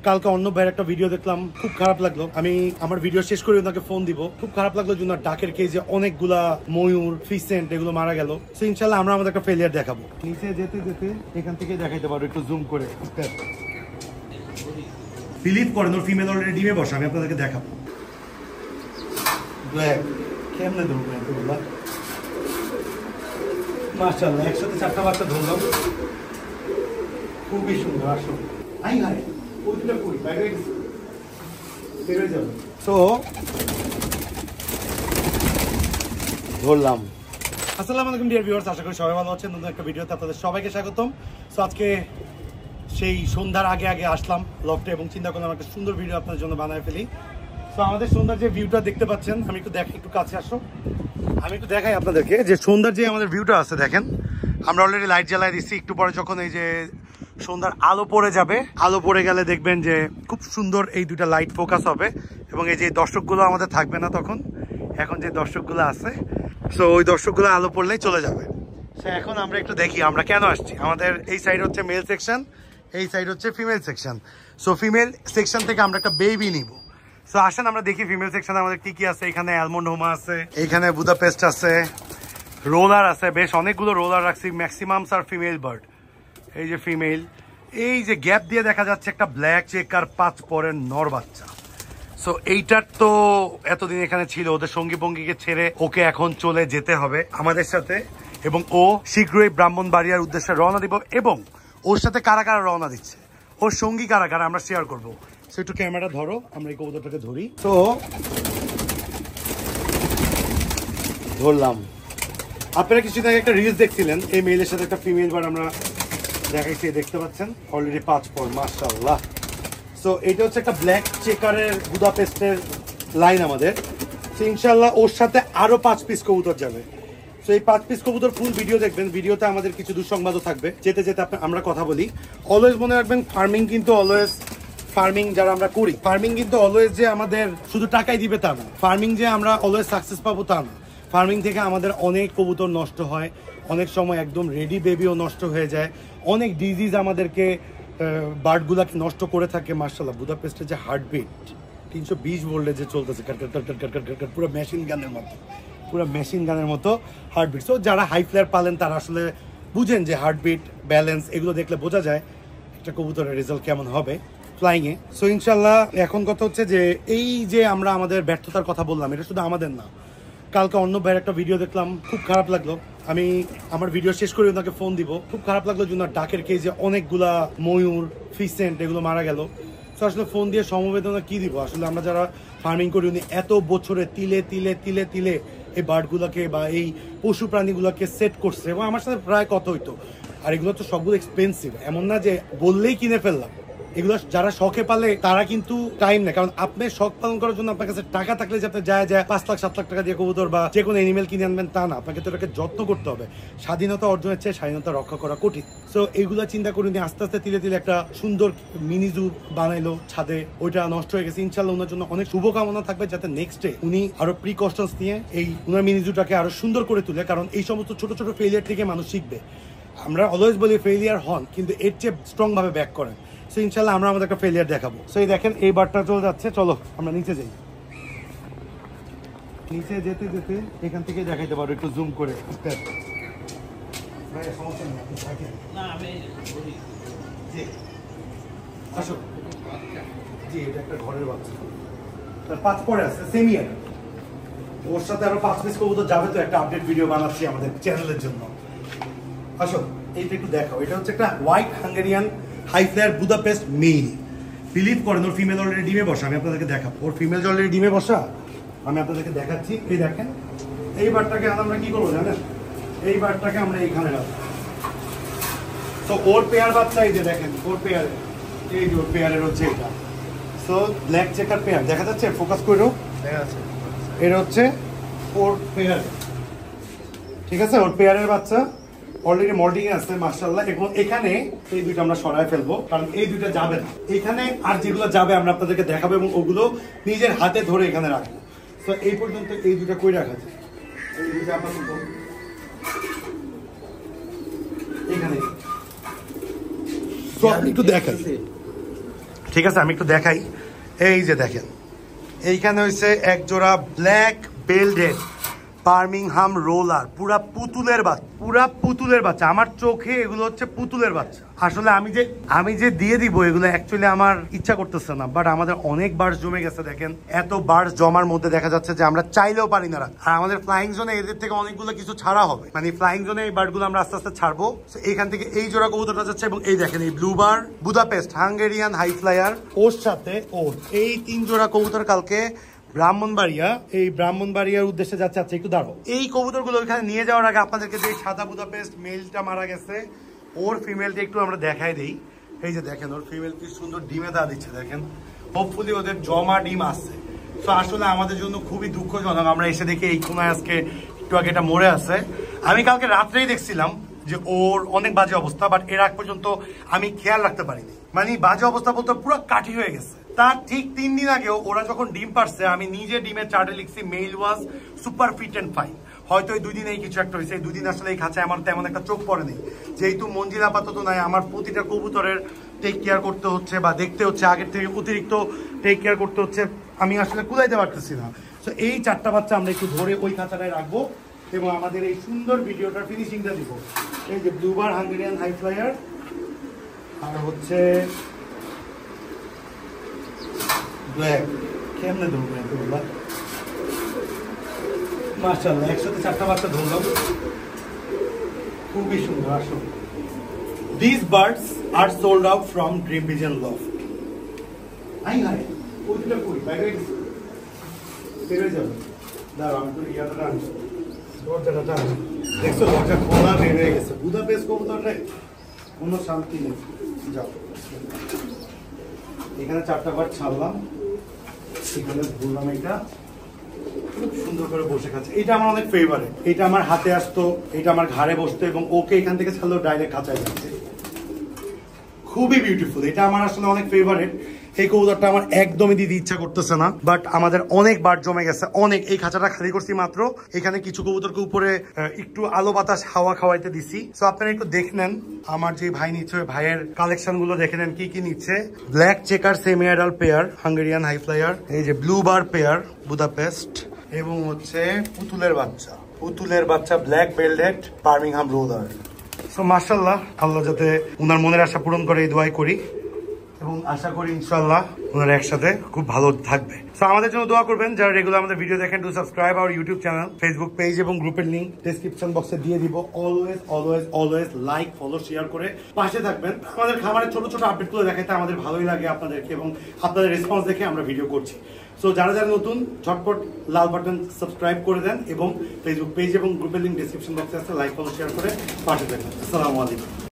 কালকে অন্য ভাইয়ের একটা ভিডিও দেখলাম, খুব খারাপ লাগলো। আমি আমার ভিডিও শেষ করে ওনাকে ফোন দিব। খুব খারাপ লাগলো যে ডাকের কেজে অনেকগুলা ময়ূর, ফিসেন্ট এগুলো মারা গেল। তো ইনশাল্লাহ আমরা আমাদের একটা ফেলিয়ার দেখাবো। নিচে যেতে যেতে এখান থেকে দেখাইতে পারবো, একটু জুম করে। বিলিভ করেন ওর ফিমেল অলরেডি ডিমে বসা, আমি আপনাদেরকে দেখাবো। কেমনে ধরবেন এতগুলা? মাশাআল্লাহ, একসাথে 4টা বাচ্চা ধরলাম, খুবই সুন্দর। আসো আই হাই ওইটা কই বাইরে বের যাবে। তো ধরলাম। আসসালামু আলাইকুম ডিয়ার ভিউয়ার্স, আশা করি সবাই ভালো আছেন। নতুন একটা ভিডিওতে আপনাদের সবাইকে স্বাগতম। সো আজকে সেই সন্ধ্যার আগে আগে আসলাম লফটে এবং চিন্তা করলাম একটা সুন্দর ভিডিও আপনাদের জন্য বানায় ফেলি। সো আমাদের সন্ধ্যার যে ভিউটা দেখতে পাচ্ছেন, আমি একটু দেখাই, একটু কাছে আসো, আমি একটু দেখাই আপনাদেরকে যে সন্ধ্যার যে আমাদের ভিউটা আছে। দেখেন আমরা অলরেডি লাইট জ্বালাই দিচ্ছি। একটু পরে যখন এই যে সন্ধ্যার আলো পড়ে যাবে, আলো পড়ে গেলে দেখবেন যে খুব সুন্দর এই দুটা লাইট ফোকাস হবে এবং এই যে দর্শকগুলো আমাদের থাকবে না তখন। এখন যে দর্শকগুলো আছে, সো ওই দর্শকগুলো আলো পড়লেই চলে যাবে। সো এখন আমরা একটু দেখি আমরা কেন আসছি। আমাদের এই সাইড হচ্ছে মেল সেকশন, এই সাইড হচ্ছে female section. So female section থেকে আমরা একটা বেবি নিব। সো আসেন আমরা দেখি ফিমেল সেকশনে আমাদের কি কি আছে। এখানে অ্যালমন্ড হোমা আছে, এখানে বুদাপেস্ট আছে, রোলার আছে, বেশ অনেকগুলো রোলার রাখছি। ম্যাক্সিমাম আর ফিমেল বার্ড। এই যে ফিমেল, এই যে গ্যাপ দিয়ে দেখা যাচ্ছে একটা ব্ল্যাক চেকার 5 পরের নর বাচ্চা। সো এইটার তো এতদিন এখানে ছিল, ওদের সঙ্গী ভঙ্গিকে ছেড়ে ওকে এখন চলে যেতে হবে আমাদের সাথে, এবং ও শীঘ্রই ব্রাহ্মণবাড়িয়ার উদ্দেশ্যে রওনা দিব। এবং ওর সাথে কারা কারা রওনা দিচ্ছে, ওর সঙ্গী কারা কারা আমরা শেয়ার করবো। সো একটু ক্যামেরা ধরো, আমরা এই কবুতরটাকে ধরি। তো ধরলাম। আপনারা কিছুদিন আগে একটা রিলস দেখছিলেন, এই মেইলের সাথে একটা ফিমেল বার্ড আমরা দেখাইছি, দেখতে পাচ্ছেন অলরেডি 5 পর, মাশাআল্লাহ। সো এটা হচ্ছে একটা ব্ল্যাক চেকারের বুদাপেস্টের লাইন আমাদের। সো ইনশাআল্লাহ ওর সাথে আরো 5 পিস কবুতর যাবে। সো এই 5 পিস কবুতর ফুল ভিডিও দেখবেন। ভিডিওতে আমাদের কিছু দুঃসংবাদও থাকবে। যেতে যেতে আমরা কথা বলি। অলওয়েজ মনে রাখবেন, ফার্মিং কিন্তু অলওয়েজ, ফার্মিং যারা আমরা করি, ফার্মিং কিন্তু অলওয়েজ যে আমাদের শুধু টাকাই দিবে তা না। ফার্মিং যে আমরা অলওয়েজ সাকসেস পাবো তা না। ফার্মিং থেকে আমাদের অনেক কবুতর নষ্ট হয়, অনেক সময় একদম রেডি বেবিও নষ্ট হয়ে যায়, অনেক ডিজিজ আমাদেরকে বার্ডগুলাকে নষ্ট করে থাকে। মার্শাল্লাহ, বুদাপেস্টের যে হার্টবিট 320 ভোল্টে যে চলতেছে, পুরো মেশিন গানের মতো, পুরো মেশিন গানের মতো হার্টবিট। সো যারা হাই ফ্লায়ার পালেন তারা আসলে বুঝেন যে হার্টবিট, ব্যালেন্স এগুলো দেখলে বোঝা যায় একটা কবুতরের রেজাল্ট কেমন হবে ফ্লাইংয়ে। সো ইনশাল্লাহ এখন কথা হচ্ছে যে এই যে আমরা আমাদের ব্যর্থতার কথা বললাম, এটা শুধু আমাদের না। কালকে অন্য ভাইয়ের একটা ভিডিও দেখলাম, খুব খারাপ লাগলো। আমি আমার ভিডিও শেষ করে ওনাকে ফোন দিব। খুব খারাপ লাগলো যে ডাকের কেজে অনেকগুলা ময়ূর, ফিসেন্ট এগুলো মারা গেল। তো আসলে ফোন দিয়ে সমবেদনা কি দিব। আসলে আমরা যারা ফার্মিং করি, উনি এত বছরে তিলে তিলে তিলে তিলে এই বার্ডগুলোকে বা এই পশু প্রাণীগুলোকে সেট করছে এবং আমার সাথে প্রায় কত হইতো। আর এগুলো তো সবগুলো এক্সপেন্সিভ, এমন না যে বললেই কিনে ফেললাম। এগুলো যারা শখে পালে তারা কিন্তু টাইম নেই, কারণ আপনি শখ পালন করার জন্য আপনার কাছে টাকা থাকলে যাতে যায় 5 লাখ 7 লাখ টাকা দিয়ে কবুতর বা যে কোনো এনিমেল কিনে আনবেন তা না। আপনাকে তো এটাকে যত্ন করতে হবে। স্বাধীনতা অর্জনের চেয়ে স্বাধীনতা রক্ষা করা কঠিন। সো এইগুলা চিন্তা করে উনি আস্তে আস্তে তিলে তিলে একটা সুন্দর মিনি জু বানাইলো ছাদে, ওইটা নষ্ট হয়ে গেছে। ইনশাল্লাহ ওনার জন্য অনেক শুভকামনা থাকবে, যাতে নেক্সট ডে উনি আরো প্রিকশনস নিয়ে এই উনার মিনি জুটাকে আরো সুন্দর করে তুলে। কারণ এই সমস্ত ছোট ছোট ফেলিয়ার থেকে মানুষ শিখবে। আমরা অলওয়েজ বলি ফেলিয়ার হন, কিন্তু এর চেয়ে স্ট্রং ভাবে ব্যাক করেন। সো ইনশাল্লাহ আমরা আমাদের একটা ফেলিয়ার দেখাবো। সো এই দেখেন এই বারটা চলে যাচ্ছে। চলো আমরা নিচে যাই। নিচে যেতে যেতে এখান থেকে দেখাইতে পারবো, একটু জুম করে। আসো জি, এটা একটা ঘরের বাচ্চা, তার 5 পরে আছে, সেমিয়ার। ওর সাথে আরো 5 পিস কবুতর যাবে। তো একটা আপডেট ভিডিও বানাচ্ছি আমাদের চ্যানেলের জন্য। আসো এইটা একটু দেখাও। এটা হচ্ছে একটা white Hungarian high flyer Budapest male. Believe করেন ওর ফিমেল অলরেডি ডিমে বসা, আমি আপনাদেরকে দেখাবো। ওর ফিমেল অলরেডি ডিমে বসা, আমি আপনাদেরকে দেখাচ্ছি। এই দেখেন এই বারটাকে আমরা কি করবো জানেন, এই বারটাকে আমরা এইখানে রাখবো। তো ওর পেয়ার বাচ্চা, এই যে দেখেন ওর পেয়ারের, এই যে ওর পেয়ারের হচ্ছে এটা। সো ব্ল্যাক চেকার পেয়ার দেখা যাচ্ছে, ফোকাস করো, দেখা যাচ্ছে। এটা হচ্ছে ওর পেয়ার, ঠিক আছে। ওর পেয়ারের বাচ্চা অলরেডি মল্টিং আছে মাশাআল্লাহ। এবং এখানে এই দুইটা আমরা সরায় ফেলবো, কারণ এই দুইটা যাবে না এখানে। আর যেগুলো যাবে আমরা আপনাদেরকে দেখাবো এবং ওগুলো নিজের হাতে ধরে এখানে রাখবো। তো এই পর্যন্ত এই দুইটা কই রাখা যায়, এই দুইটা আপাতত এখানে। তো আপনি একটু দেখেন, ঠিক আছে, আমি একটু দেখাই। এই যে দেখেন, এইখানে হয়েছে এক জোড়া ব্ল্যাক বেল্টেড বার্মিংহাম রোলার, পুরা পুতুলের বাচ্চা। আমার চোখে এগুলো হচ্ছে পুতুলের বাচ্চা। আসলে আমি যে দিয়ে দিব এগুলো অ্যাকচুয়ালি আমার ইচ্ছা করতেছে না, বাট আমাদের অনেক বার্স জমে গেছে। দেখেন এত বার্স জমার মধ্যে দেখা যাচ্ছে যে আমরা চাইলেও পারি না রাখতে। আর আমাদের ফ্লাইং জোনে এদের থেকে অনেকগুলো কিছু ছাড়া হবে, মানে ফ্লাইং জোনে এই বার্ডগুলো আমরা আস্তে আস্তে ছাড়বো। এখান থেকে এই জোড়া কবুতরটা যাচ্ছে, এবং এই দেখেন এই blue bar Budapest Hungarian high flyer, ওর সাথে এই 3 জোড়া কবুতর কালকে ব্রাহ্মণবাড়িয়ার উদ্দেশ্যে যাচ্ছে। আচ্ছা একটু দাঁড়াও, এই কবুতরগুলো ওইখানে নিয়ে যাওয়ার আগে আপনাদেরকে যে সাদা বুদাপেস্ট মেলটা মারা গেছে ওর ফিমেলটা একটু আমরা দেখাই দিই। এই যে দেখেন ওর ফিমেল কি সুন্দর ডিমে দা দিচ্ছে, দেখেন হোপফুলি ওদের জমা ডিম আসছে। তো আসলে আমাদের জন্য খুবই দুঃখজনক, আমরা এসে দেখি এই কোনায় আজকে একটু আগে এটা মরে আছে। আমি কালকে রাত্রেই দেখছিলাম যে ওর অনেক বাজে অবস্থা, বাট এর আগ পর্যন্ত আমি খেয়াল রাখতে পারিনি। মানে বাজে অবস্থা বলতে পুরো কাঠি হয়ে গেছে। তার ঠিক 3 দিন আগেও ওরা যখন ডিম পারছে, আমি নিজে ডিমের চার্টে লিখছি male was super fit and fine. হয়তো এই 2 দিনেই কিছু একটা হয়েছে। এই 2 দিন আসলে এই খাঁচায় আমার তেমন একটা চোখ পড়ে নেই, যেহেতু মঞ্জিল আপাতত নাই। আমার প্রতিটা কবুতরের টেক কেয়ার করতে হচ্ছে বা দেখতে হচ্ছে, আগের থেকে অতিরিক্ত টেক কেয়ার করতে হচ্ছে, আমি আসলে কুলাইতে পারতেছি না। তো এই 4টা বাচ্চা আমরা একটু ধরে ওই খাঁচাটায় রাখবো এবং আমাদের এই সুন্দর ভিডিওটার ফিনিশিংটা দিব। এই যে ব্লুবার হাঙ্গেরিয়ান হাই ফ্লায়ার, আর হচ্ছে ব্ল্যাক। কেমনে ধরবো এতগুলা? মাশাআল্লাহ, একসাথে 4টা বাচ্চা ধরলাম, খুবই সুন্দর। আসলে These birds are sold out from Dream Vision Loft. আই হাই, ওইটা কই বাইরে গেছে, বের হয়ে যাবে। দাঁড়াও আমি তো ইয়াটা টান, দরজাটা টান। দেখছো দরজা খোলা, বের হয়ে গেছে। বুদাপেস্ট কবুতরে কোনো শান্তি নেই। যাও, এখানে 4টা বার ছাড়লাম, এখানে ধরলাম। এটা খুব সুন্দর করে বসে খাচ্ছে। এটা আমার অনেক ফেভারিট। এটা আমার হাতে আসতো, এটা আমার ঘাড়ে বসতো, এবং ওকে এখান থেকে ছাড়লেও ডাইরেক্ট খাঁচায় যাচ্ছে। খুবই বিউটিফুল। এটা আমার আসলে অনেক ফেভারিট। এই কবুতরটা আমার একদমই দিতে ইচ্ছা করতেছে না, বাট আমাদের অনেক বার জমে গেছে, অনেক। এই খাঁচাটা খালি করছি মাত্র, এখানে কিছু কবুতরকে উপরে একটু আলো বাতাস হাওয়া খাওয়াইতে দিছি। তো আপনারা একটু দেখে নেন আমার যে ভাই নিচ্ছে, ভাইয়ের কালেকশন গুলো দেখে নেন কি কি নিচ্ছে। Black checker semi adult pair Hungarian high flyer, এই যে ব্লু বার পেয়ার বুদাপেস্ট, এবং হচ্ছে পুতুলের বাচ্চা black belted Birmingham roller. So মাশাআল্লাহ, আল্লাহ যাতে উনার মনের আশা পূরণ করে এই দোয়াই করি, এবং আশা করি ইনশাআল্লাহ ওনারা একসাথে খুব ভালো থাকবে। তো আমাদের জন্য দোয়া করবেন। যারা রেগুলার আমাদের ভিডিও দেখেন, to subscribe our YouTube channel, Facebook page এবং গ্রুপের লিংক ডেসক্রিপশন বক্সে দিয়ে দিব। অলওয়েজ লাইক, ফলো, শেয়ার করে পাশে থাকবেন। আমাদের খাবারের ছোট ছোট আপডেটগুলো দেখাতে আমাদের ভালোই লাগে আপনাদেরকে, এবং আপনাদের রেসপন্স দেখে আমরা ভিডিও করছি। সো যারা নতুন, ঝটপট লাল বাটন সাবস্ক্রাইব করে দেন, এবং ফেসবুক পেজ এবং গ্রুপের লিংক ডেসক্রিপশন বক্সে আছে, লাইক, ফলো, শেয়ার করে পাশে থাকবেন। আসসালামু আলাইকুম।